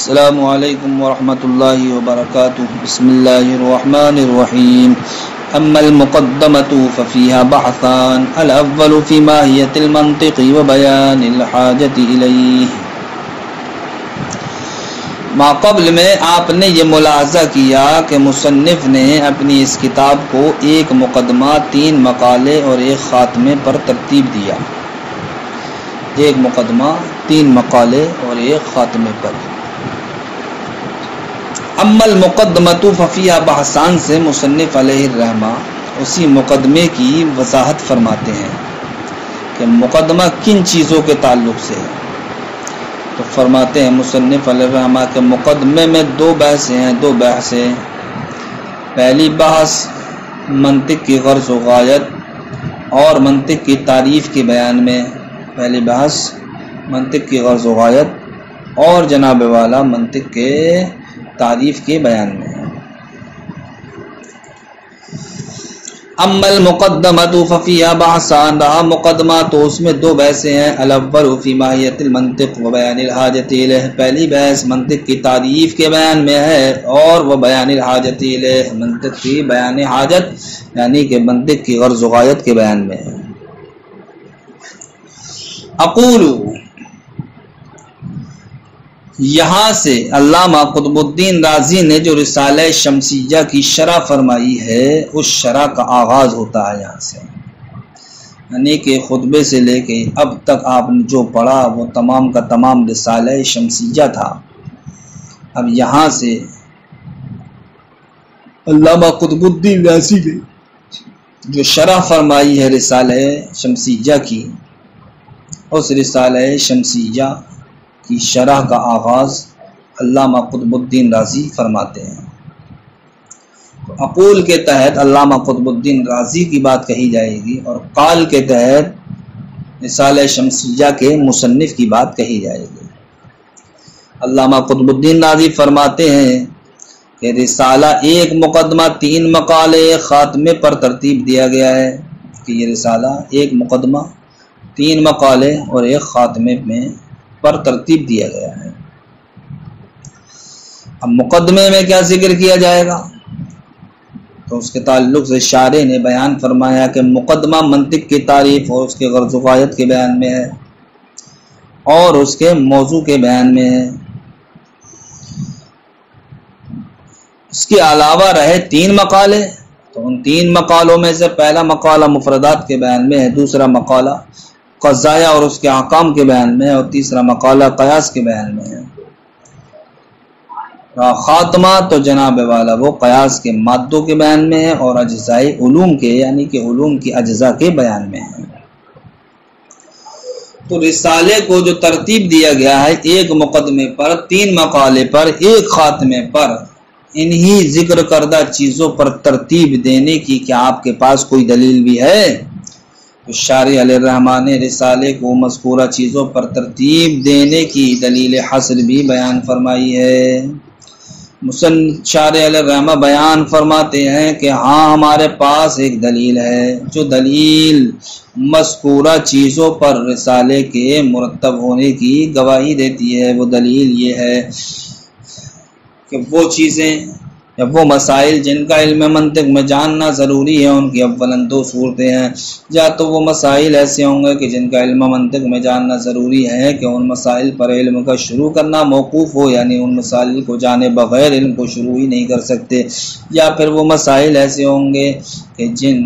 السلام علیکم ورحمۃ اللہ وبرکاتہ. بسم اللہ الرحمن الرحیم. اما المقدمۃ ففیها بحثان. الاول فی ماہیۃ المنطق وبیان الحاجۃ الیہ. ما قبل میں آپ نے یہ ملاحظہ کیا کہ مصنف نے اپنی اس کتاب کو ایک مقدمہ، 3 مقالے اور ایک خاتمے پر ترتیب دیا. ایک مقدمہ، 3 مقالے اور ایک خاتمے پر. اما المقدمۃ ففیہا بحثان سے مصنف علیہ الرحمہ اسی مقدمے کی وضاحت فرماتے ہیں کہ مقدمہ کن چیزوں کے تعلق سے ہے. تو فرماتے ہیں مصنف علیہ الرحمہ کہ مقدمے میں 2 بحثیں ہیں. 2 بحثیں. پہلی بحث منطق کی غرض و غایت اور منطق کی تعریف کے بیان میں. پہلی بحث منطق کی غرض و غایت اور جناب والا منطق کے تعریف کے بیان میں. اما المقدمۃ ففیہا بحثان. رہا مقدمہ تو اس میں 2 بحثیں ہیں. الاول فی ماہیۃ المنطق و بیان الحاجۃ الیہ. پہلی بحث منطق کی تعریف کے بیان میں ہے اور وہ بیان الحاجۃ الیہ، منطق کی بیان حاجت یعنی کہ منطق کی غرض و غایت کے بیان میں ہے. اقول، یہاں سے علامہ قطب الدین رازی نے جو رسالہ شمسیہ کی شرح فرمائی ہے اس شرح کا آغاز ہوتا ہے یہاں سے. یعنی کہ خطبے سے لے کے اب تک آپ نے جو پڑھا وہ تمام کا تمام رسالہ شمسیہ تھا. اب یہاں سے علامہ قطب الدین رازی نے جو شرح فرمائی ہے رسالہ شمسیہ کی، اس رسالہ شمسیہ کی شرح کا آغاز علامہ قطب الدین رازی فرماتے ہیں. اقول کے تحت علامہ قطب الدین رازی کی بات کہی جائے گی اور قال کے تحت رسالہ شمسیہ کے مصنف کی بات کہی جائے گی. علامہ قطب الدین رازی فرماتے ہیں کہ رسالہ ایک مقدمہ، 3 مقالے، خاتمے پر ترتیب دیا گیا ہے. کہ یہ رسالہ ایک مقدمہ، 3 مقالے اور ایک خاتمے میں پر ترتیب دیا گیا ہے. اب مقدمے میں کیا ذکر کیا جائے گا تو اس کے تعلق سے شارح نے بیان فرمایا کہ مقدمہ منطق کی تعریف اور اس کے غرض و غایت کے بیان میں ہے اور اس کے موضوع کے بیان میں ہے. اس کے علاوہ رہے 3 مقالے، تو ان 3 مقالوں میں سے پہلا مقالہ مفردات کے بیان میں ہے، دوسرا مقالہ قضایا اور اس کے احکام کے بیان میں ہے اور تیسرا مقالہ قیاس کے بیان میں ہے. خاتمہ تو جناب والا وہ قیاس کے مادوں کے بیان میں ہے اور اجزاء علوم کے یعنی کہ علوم کی اجزاء کے بیان میں ہے. تو رسالے کو جو ترتیب دیا گیا ہے ایک مقدمے پر، 3 مقالے پر، ایک خاتمے پر، انہی ذکر کردہ چیزوں پر ترتیب دینے کی کیا آپ کے پاس کوئی دلیل بھی ہے؟ شارح علیہ الرحمٰن نے رسالے کو مذکورہ چیزوں پر ترتیب دینے کی دلیل حصر بھی بیان فرمائی ہے. شارح علیہ الرحمٰ بیان فرماتے ہیں کہ ہاں ہمارے پاس ایک دلیل ہے جو دلیل مذکورہ چیزوں پر رسالے کے مرتب ہونے کی گواہی دیتی ہے. وہ دلیل یہ ہے کہ وہ چیزیں یا وہ مسائل جن کا علم منطق میں جاننا ضروری ہے ان کی اولاً 2 صورتیں ہیں. یا تو وہ مسائل ایسے ہوں گے کہ جن کا علم منطق میں جاننا ضروری ہے کہ ان مسائل پر علم کا شروع کرنا موقوف ہو، یعنی ان مسائل کو جانے بغیر علم کو شروع ہی نہیں کر سکتے. یا پھر وہ مسائل ایسے ہوں گے کہ جن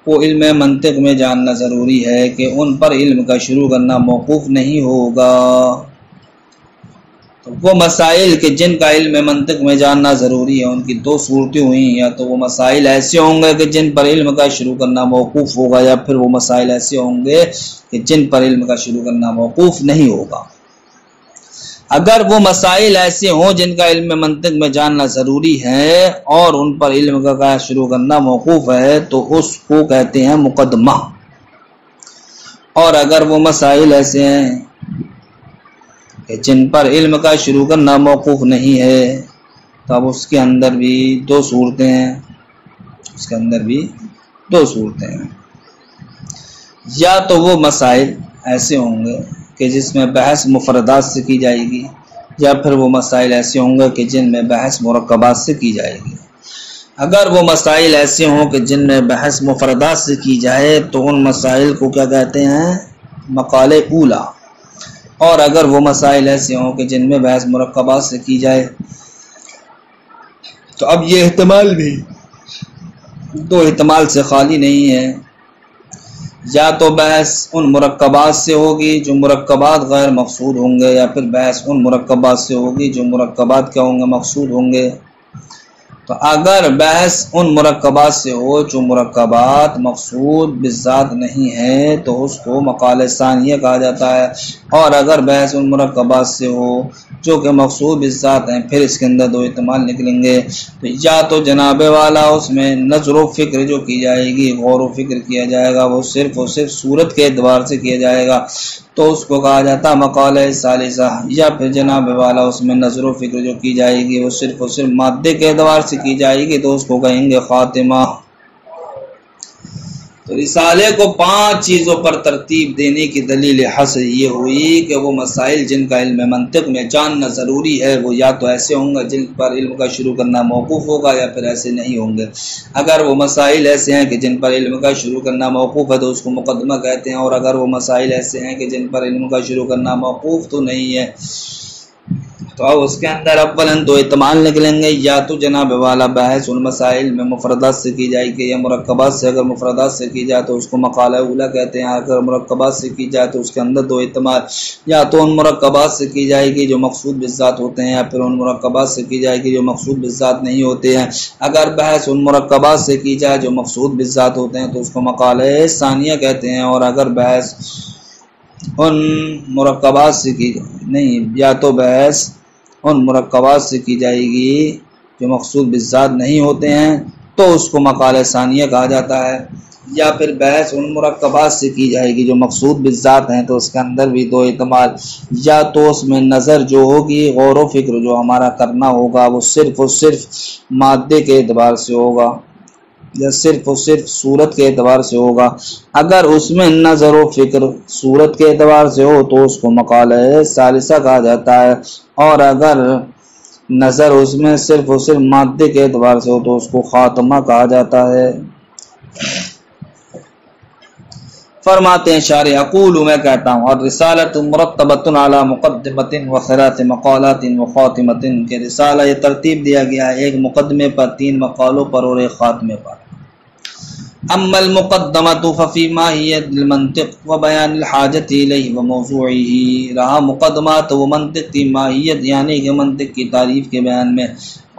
کو علم منطق میں جاننا ضروری ہے کہ ان پر علم کا شروع کرنا موقوف نہیں ہوگا. تو وہ مسائل کہ جن کا علم منطق میں جاننا ضروری ہے ان کی 2 صورتیں ہوئیں. یا تو وہ مسائل ایسے ہوں گے کہ جن پر علم کا شروع کرنا موقوف ہوگا، یا پھر وہ مسائل ایسے ہوں گے کہ جن پر علم کا شروع کرنا موقوف نہیں ہوگا. اگر وہ مسائل ایسے ہوں جن کا علم منطق میں جاننا ضروری ہے اور ان پر علم کا شروع کرنا موقوف ہے تو اس کو کہتے ہیں مقدمہ. اور اگر وہ مسائل ایسے ہیں جن پر علم کا شروع کرنا موقوف نہیں ہے تو اب اس کے اندر بھی 2 صورتیں ہیں. اس کے اندر بھی 2 صورتیں ہیں. یا تو وہ مسائل ایسے ہوں گے کہ جس میں بحث مفردات سے کی جائے گی، یا پھر وہ مسائل ایسے ہوں گے کہ جن میں بحث مرکبات سے کی جائے گی۔ اگر وہ مسائل ایسے ہوں کہ جن میں بحث مفردات سے کی جائے تو ان مسائل کو کیا کہتے ہیں؟ مقالے اولا۔ اور اگر وہ مسائل ایسے ہوں کہ جن میں بحث مرکبات سے کی جائے تو اب یہ احتمال بھی دو احتمال سے خالی نہیں ہے، یا تو بحث ان مرکبات سے ہوگی جو مرکبات غیر مقصود ہوں گے، یا پھر بحث ان مرکبات سے ہوگی جو مرکبات کیا ہوں گے؟ مقصود ہوں گے۔ تو اگر بحث ان مرکبات سے ہو جو مرکبات مقصود بالذات نہیں ہے تو اس کو مقالہ ثانیہ کہا جاتا ہے، اور اگر بحث ان مرکبات سے ہو جو کہ مقصود بالذات ہیں پھر اس کے اندر دو احتمال نکلیں گے۔ تو یا تو جناب والا اس میں نظر و فکر جو کی جائے گی، غور و فکر کیا جائے گا، وہ صرف اور صرف صورت کے اعتبار سے کیا جائے گا تو اس کو کہا جاتا ہے مقالہ ثالثہ، یا پھر جناب والا اس میں نظر و فکر جو کی جائے گی وہ صرف اور صرف مادے کے اعتبار سے کی جائے گی تو اس کو کہیں گے خاتمہ۔ تو رسالے کو 5 چیزوں پر ترتیب دینے کی دلیل حسر یہ ہوئی کہ وہ مسائل جن کا علم منطق میں جاننا ضروری ہے وہ یا تو ایسے ہوں گے جن پر علم کا شروع کرنا موقوف ہوگا، یا پھر ایسے نہیں ہوں گے۔ اگر وہ مسائل ایسے ہیں کہ جن پر علم کا شروع کرنا موقوف ہے تو اس کو مقدمہ کہتے ہیں، اور اگر وہ مسائل ایسے ہیں کہ جن پر علم کا شروع کرنا موقوف تو نہیں ہے تو اب اس کے اندر اولاً دو احتمال نکلیں گے، یا تو جناب والا بحث ان مسائل میں مفردات سے کی جائے گی یا مرکبات سے۔ اگر مفردات سے کی جائے تو اس کو مقالہ اولا کہتے ہیں، اگر مرکبات سے کی جائے تو اس کے اندر دو احتمال، یا تو ان مرکبات سے کی جائے گی جو مقصود بالذات ہوتے ہیں، یا پھر ان مرکبات سے کی جائے گی جو مقصود بالذات نہیں ہوتے ہیں۔ اگر بحث ان مرکبات سے کی جائے جو مقصود بالذات ہوتے ہیں تو اس کو مقالہ ثانیہ کہتے ہیں، اور اگر بحث ان مرکبات سے کی نہیں، یا تو بحث ان مرکبات سے کی جائے گی جو مقصود بالذات نہیں ہوتے ہیں تو اس کو مقالہ ثانیہ کہا جاتا ہے، یا پھر بحث ان مرکبات سے کی جائے گی جو مقصود بالذات ہیں تو اس کے اندر بھی دو احتمال، یا تو اس میں نظر جو ہوگی، غور و فکر جو ہمارا کرنا ہوگا وہ صرف اور صرف مادے کے اعتبار سے ہوگا یا صرف اور صرف صورت کے اعتبار سے ہوگا۔ اگر اس میں نظر و فکر صورت کے اعتبار سے ہو تو اس کو مقالہ ثالثہ کہا جاتا ہے، اور اگر نظر اس میں صرف اور صرف مادے کے اعتبار سے ہو تو اس کو خاتمہ کہا جاتا ہے۔ فرماتے ہیں شارح اقول میں کہتا ہوں، اور رسالۃ مرتبۃ علی مقدمۃ و ثلاث مقالات و خاتمۃ، کہ رسالہ یہ ترتیب دیا گیا ہے ایک مقدمے پر، 3 مقالوں پر اور ایک خاتمے پر۔ اما المقدمۃ ففی ماہیت المنطق و بیان الحاجت الیہ و موضوعہ، رہا مقدمات وہ منطق کی ماہیت یعنی کہ منطق کی تعریف کے بیان میں،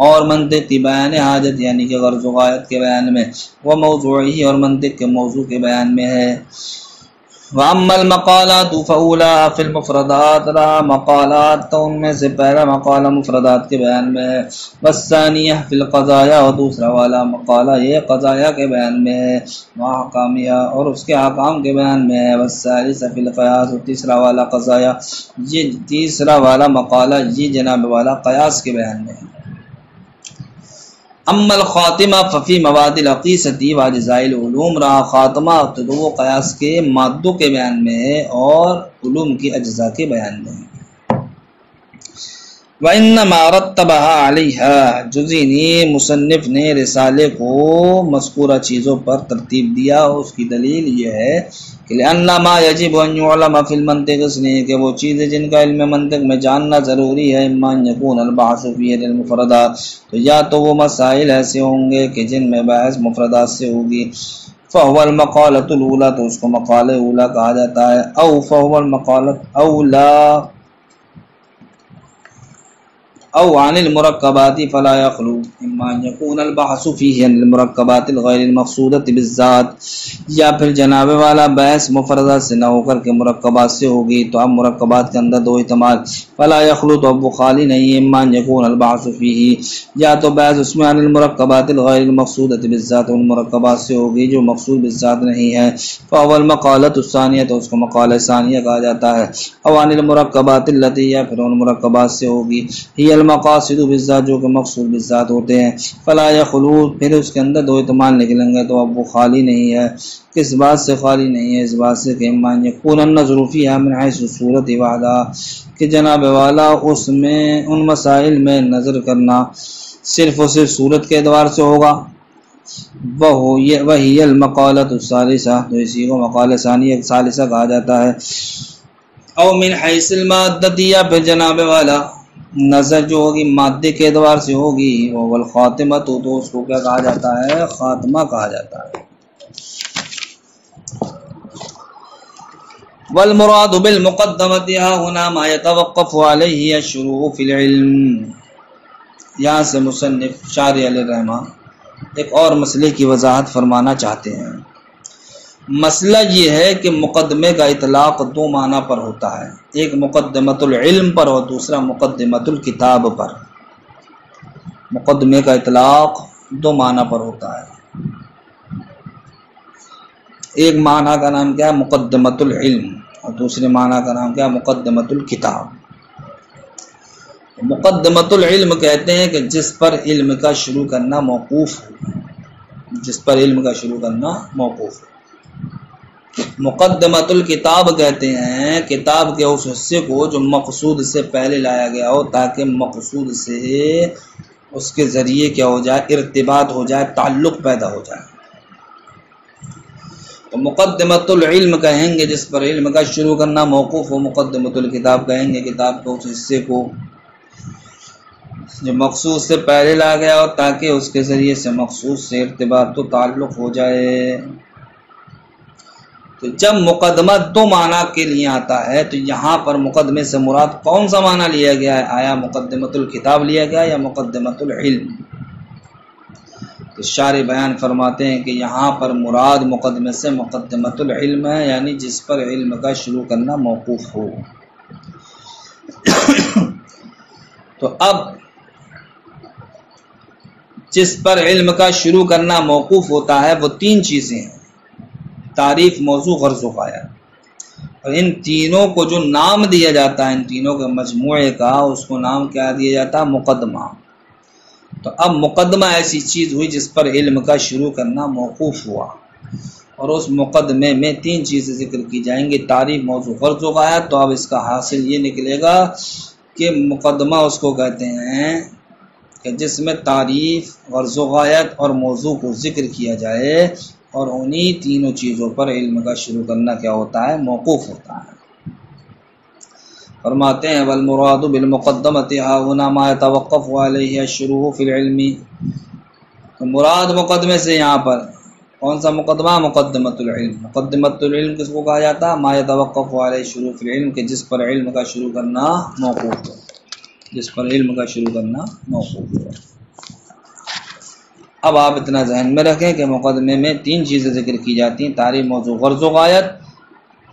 اور منطق کی بیان حاجت یعنی کہ غرض و غایت کے بیان میں، وہ موضوعی اور منطق کے موضوع کے بیان میں ہے۔ وَأَمَّا الْمَقَالَاتُ فَأُولَىٰ فِي الْمُفْرَدَاتِ، رہا مقالات تو ان میں سے پہلا مقالہ مفردات کے بیان میں ہے، وَالثَّانِيَةُ فِي الْقَضَايَا، اور دوسرا والا مقالہ یہ قضایا کے بیان میں ہے، وَأَحْكَامِهَا، اور اس کے احکام کے بیان میں ہے، وَالثَّالِثَ فِي الْقِيَاسِ، اور تیسرا والا قضایا، یہ تیسرا والا مقالہ یہ جناب والا قیاس کے بیان میں ہے۔ اما الخاتمہ ففی مواد العقیصۃ و اجزاء العلوم، رہا خاتمہ تو وہ قیاس کے مادوں کے بیان میں ہے اور علوم کی اجزاء کے بیان میں ہے۔ وَإِنَّمَا رَتَّبَهَا عَلَيْهَا، جزینی مصنف نے رسالے کو مذکورہ چیزوں پر ترتیب دیا، اس کی دلیل یہ ہے کہ لِأَنَّ مَا يَجِبُ أَن يُعْلَمَ فِي الْمَنطِقِ، اس لیے کہ وہ چیزیں جن کا علم منطق میں جاننا ضروری ہے، اِمَّا أَن يَكُونَ الْبَحْثُ فِيهِ لِلْمُفْرَدَاتِ، تو یا تو وہ مسائل ایسے ہوں گے کہ جن میں بحث مفردات سے ہوگی، فَهُوَ الْمَقَالَةُ الْأُولَىٰ، تو اس کو مقالہ اولا کہا جاتا ہے، او فَهُوَ الْمَقَالَةُ أَوْلَىٰ او عن المرکبات فلا یخلو اما ان یکون البحث فیہ عن المرکبات الغیر المقصودۃ بالذات، یا پھر جناب والا بحث مفردات سے نہ ہو کر کے مرکبات سے ہوگی تو اب مرکبات کے اندر دو احتمال، فلا یخلو تو اب وہ خالی نہیں، اما ان یکون البحث فیہ، یا تو بحث اس میں عن المرکبات الغیر المقصودۃ بالذات، ان مرکبات سے ہوگی جو مقصود بالذات نہیں ہے، فهو المقالۃ الثانیہ، تو اس کو مقالہ ثانیہ کہا جاتا ہے، او عن المرکبات التی، یا پھر ان مرکبات سے ہوگی، ہی المقاصد بالذات جو کہ مقصود بالذات ہوتے ہیں، فلا یخلو پھر اس کے اندر دو احتمال نکلیں گے تو اب وہ خالی نہیں ہے. کس بات سے خالی نہیں ہے؟ اس بات سے کہ اما ان یکون النظر فیہا من حیث صورت وحدہ کہ جناب والا اس میں ان مسائل میں نظر کرنا صرف اور صرف صورت کے اعتبار سے ہوگا. وہی المقالۃ الثالثہ تو اسی کو مقالہ ثانیہ ثالثہ کہا جاتا ہے. او من حیث المادتیہ پھر جناب والا نظر جو ہوگی مادے کے اعتبار سے ہوگی وہ والخاتمہ تو اس کو کیا کہا جاتا ہے؟ خاتمہ کہا جاتا ہے. والمراد بالمقدمۃ ہنا ما يتوقف علیہ الشروع فی العلم. یہاں سے مصنف شارح علیہ الرحمہ ایک اور مسئلے کی وضاحت فرمانا چاہتے ہیں. مسئلہ یہ ہے کہ مقدمے کا اطلاق دو معنی پر ہوتا ہے، ایک مقدمۃ العلم پر اور دوسرا مقدمۃ الکتاب پر. مقدمے کا اطلاق دو معنی پر ہوتا ہے. ایک معنی کا نام کیا ہے؟ مقدمۃ العلم، اور دوسرے معنی کا نام کیا ہے؟ مقدمۃ الکتاب. مقدمۃ العلم کہتے ہیں کہ جس پر علم کا شروع کرنا موقوف ہو، جس پر علم کا شروع کرنا موقوف ہو. مقدمۃ الکتاب کہتے ہیں کتاب کے اس حصے کو جو مقصود سے پہلے لایا گیا ہو تاکہ مقصود سے اس کے ذریعے کیا ہو جائے؟ ارتباط ہو جائے، تعلق پیدا ہو جائے. تو مقدمۃ العلم کہیں گے جس پر علم کا شروع کرنا موقوف ہو. مقدمۃ الکتاب کہیں گے کتاب کے اس حصے کو جو مقصود سے پہلے لایا گیا ہو تاکہ اس کے ذریعے سے مقصود سے ارتباط تو تعلق ہو جائے. تو جب مقدمہ دو معنی کے لیے آتا ہے تو یہاں پر مقدمے سے مراد کون سا معنی لیا گیا ہے؟ آیا مقدمۃ الکتاب لیا گیا یا مقدمۃ العلم؟ تو شارح بیان فرماتے ہیں کہ یہاں پر مراد مقدمے سے مقدمۃ العلم ہے، یعنی جس پر علم کا شروع کرنا موقوف ہو. تو اب جس پر علم کا شروع کرنا موقوف ہوتا ہے وہ تین چیزیں ہیں: تعریف، موضوع، غرض و غایت. اور ان تینوں کو جو نام دیا جاتا ہے، ان تینوں کے مجموعے کا، اس کو نام کیا دیا جاتا ہے؟ مقدمہ. تو اب مقدمہ ایسی چیز ہوئی جس پر علم کا شروع کرنا موقوف ہوا، اور اس مقدمے میں تین چیزیں ذکر کی جائیں گی: تعریف، موضوع، غرض و غایت. تو اب اس کا حاصل یہ نکلے گا کہ مقدمہ اس کو کہتے ہیں کہ جس میں تعریف، غرض و غایت اور موضوع کو ذکر کیا جائے، اور انہی تینوں چیزوں پر علم کا شروع کرنا کیا ہوتا ہے؟ موقوف ہوتا ہے. فرماتے ہیں والمراد بالمقدمۃ ہنا ما يتوقف علیہ الشروع فی العلم. تو مراد مقدمے سے یہاں پر کون سا مقدمہ؟ مقدمۃ العلم. مقدمۃ العلم کس کو کہا جاتا ہے؟ ما يتوقف علیہ الشروع فی العلم، کہ جس پر علم کا شروع کرنا موقوف ہو، جس پر علم کا شروع کرنا موقوف ہو. اب آپ اتنا ذہن میں رکھیں کہ مقدمے میں تین چیزیں ذکر کی جاتی ہیں: تعریف، موضوع، غرض و غایت.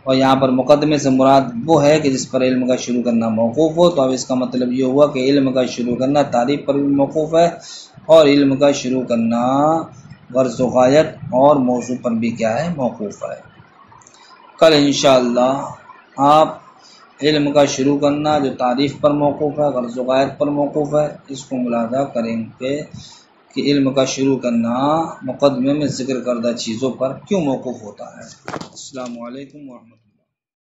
اور یہاں پر مقدمے سے مراد وہ ہے کہ جس پر علم کا شروع کرنا موقوف ہو. تو اب اس کا مطلب یہ ہوا کہ علم کا شروع کرنا تعریف پر بھی موقوف ہے، اور علم کا شروع کرنا غرض و غایت اور موضوع پر بھی کیا ہے؟ موقوف ہے. کل انشاءاللہ آپ علم کا شروع کرنا جو تعریف پر موقوف ہے، غرض و غایت پر موقوف ہے، اس کو ملاحظہ کریں گے کہ علم کا شروع کرنا مقدمے میں ذکر کردہ چیزوں پر کیوں موقوف ہوتا ہے. السلام علیکم ورحمۃ اللہ.